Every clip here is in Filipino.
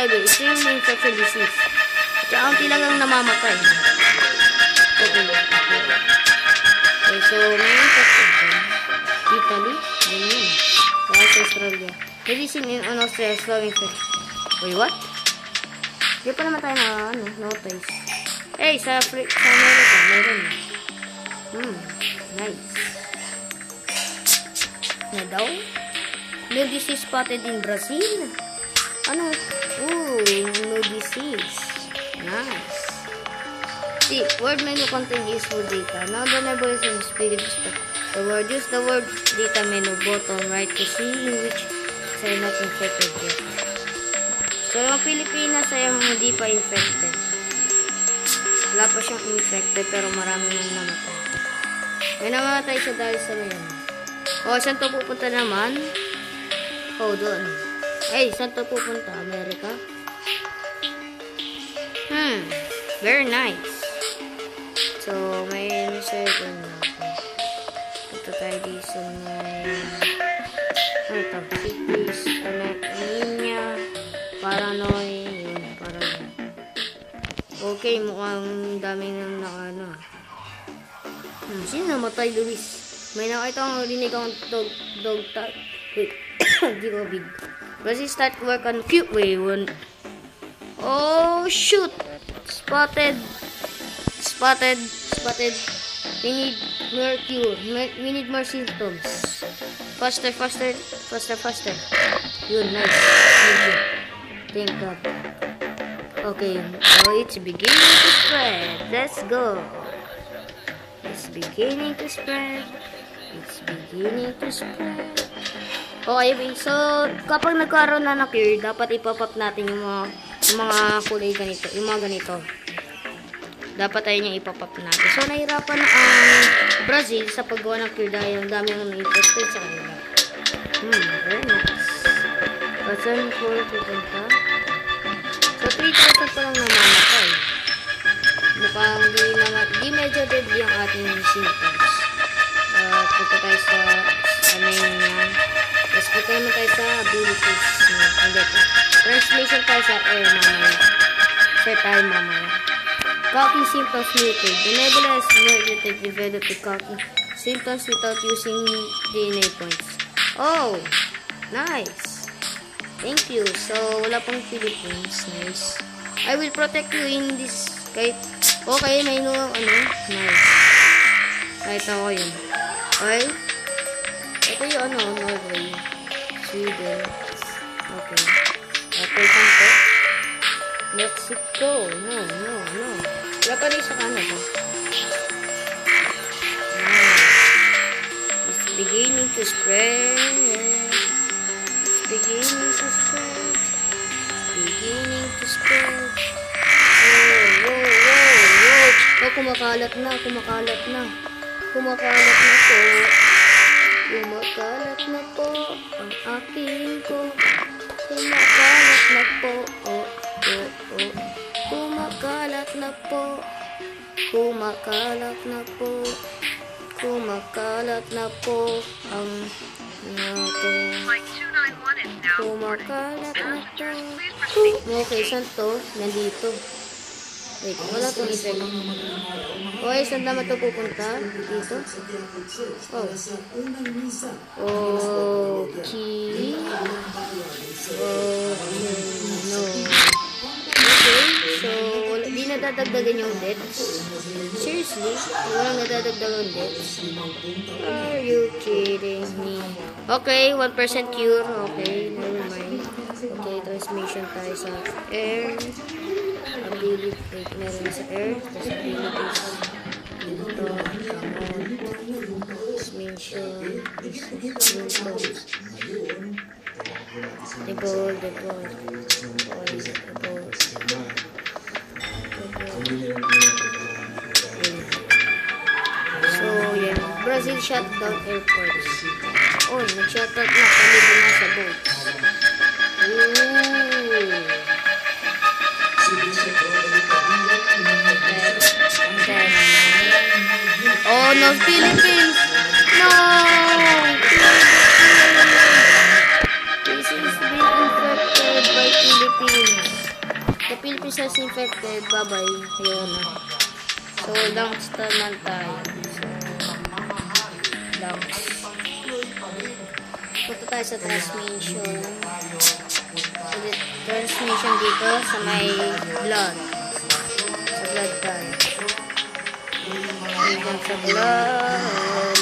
HIV, extremely infectious disease. Tsaka ang tilagang namamatay. Okay. Okay, so may infected din. Italy, ganyan. Kaya sa Australia. Medicine in on Australia, slow infect. Wait, what? Di pa naman tayo na, notice. Hey, sa America, meron. Nice. Na daw? No disease spotted in Brazil. Ano? Ooh, no disease. Nice. See, word menu content useful data. Now the nebulas and speed the word. Use the word data menu button right to see in which say not infected yet. So, yung Pilipinas ay hindi pa infected. Wala pa siyang infected pero marami nang namatay. May namatay siya dahil sa mayan. O, saan to pupunta naman? Oh, doon. Ay, saan to pupunta? Amerika? Very nice. So, may second natin. Ito tayo dito sa may... Ano ito? Cities, anemia, paranoia, yun, paranoia. Okay, mukhang daming nang nakano. Sino namatay, Luis? May nakita akong rinig akong dog tag. Wait, di ko big. Let's start work on cute way one. Oh, shoot! Spotted. We need more cure. We need more symptoms. Faster. Yun, nice. Thank God. Okay, so it's beginning to spread. Let's go. It's beginning to spread. Okay, so kapag nagkaroon na ng cure, dapat ipop-up natin yung mga kulay ganito, yung mga ganito. Dapat tayo niyang ipop-up natin. So, nahirapan ang Brazil sa paggawa ng cure dahil ang dami ang na-infected sa kanila. Very nice. But saan po pupunta? So, 3,000 pa lang namamatay. Mukhang di medyo deadly ang ating symptoms. Punta tayo sa anemia. Tapos punta naman tayo sa abilities. Translation tayo sa air mamaya. Set tayo mamaya. Coughing symptoms muted. The nebula is mutated developed to coughing symptoms without using DNA points. Oh! Nice! Thank you. So, wala pang Philippines. Nice. I will protect you in this. Okay, may nice. Kahit ako yun. Okay? Ito yung Norway. Sweden. Okay. Okay, kanto. Let's go. No. Wala pa rin sa Canada. It's beginning to spread. Whoa. Oh, kumakalat na po. Kumakalat na po ang aking ko. Kumakalat na po. Kumakalat na po. Kumakalat na po ang nato. Kumakalat na to. Okay, saan to? Nandito. Wait, wala itong effect. Okay, saan naman ito pupunta? Dito? Oh. Okay. No. Okay, so, di nadadagdagan yung deaths. Seriously? Walang nadadagdagan deaths? Are you kidding me? Okay, 1% cure. Okay, never mind. Okay, transmission tayo sa air. Ability, meron sa air. Tapos abilities. Dito. Transmission. Debol. So, yan. Brazil shut down airports. Oh, nag-shutdown na kami din sa boats. Oh, no, Philippines! No! This is being infected by Philippines. The Philippines has infected. Bye-bye. Ayun na. So, lungs naman tayo. So, lungs. Punta tayo sa transmission. So, the transmission dito sa may blood. Sa blood tayo. Dito sa blood.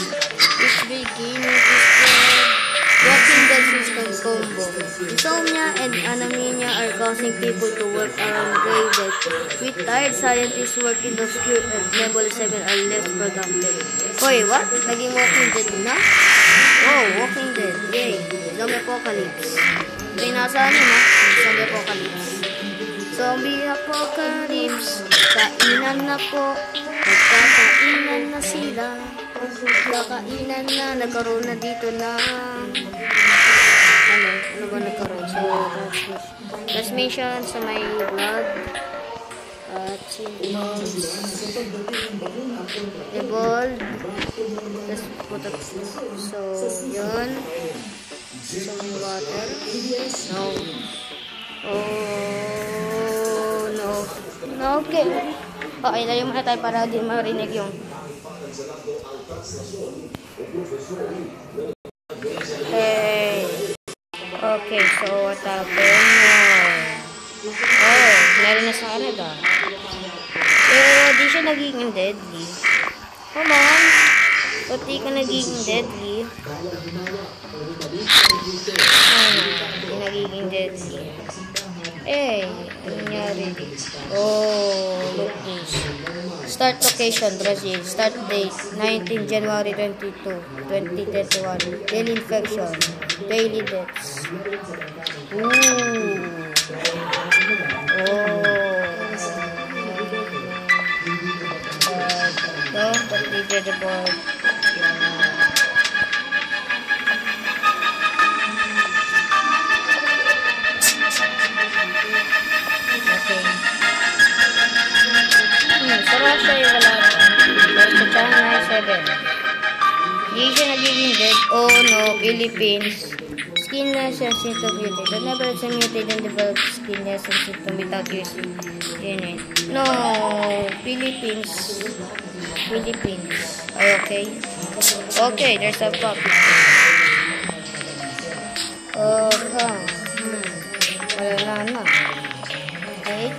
It's beginning to spread. Walking Dead system combo. Insomnia and anemia are causing people to work around graded. With tired scientists working the cure and level 7 are less productive. Hoy, what? Naging Walking Dead na? Oh, Walking Dead. Yay. Zombie Apocalypse. Ito yung nasa ano na? Zombie Apocalypse. Zombie Apocalypse. Kainan na po. Nagkakainan na sila. Nagkakainan na. Nagkaroon na dito na. Ano ba nagkaroon? So, transmission sa may blood. At evolved. So, yun. So, may water. No. Oh, no. No, okay. Okay, layo muna tayo para di marinig yung hey. Okay, so what happened? Oh, meron na sa Canada. Pero di siya nagiging deadly. Come on. Ba't di ka nagiging deadly? Di nagiging deadly. Eh, ano nangyari dito? Oh, look this. Start location, Brazil. Start date, 19 January 22, 2021. Daily infection. Daily deaths. Ooh. Don't completed the board. Okay. Sarap siya yung wala. Basta China 7. Hindi siya nagiging dead. Oh no, Philippines. Skinless and symptom mutate. The never is mutated and develop skinless and symptom without using unit. No, Philippines. Philippines. Are you okay? Okay, there's a puppy. Oh, wala na. Okay.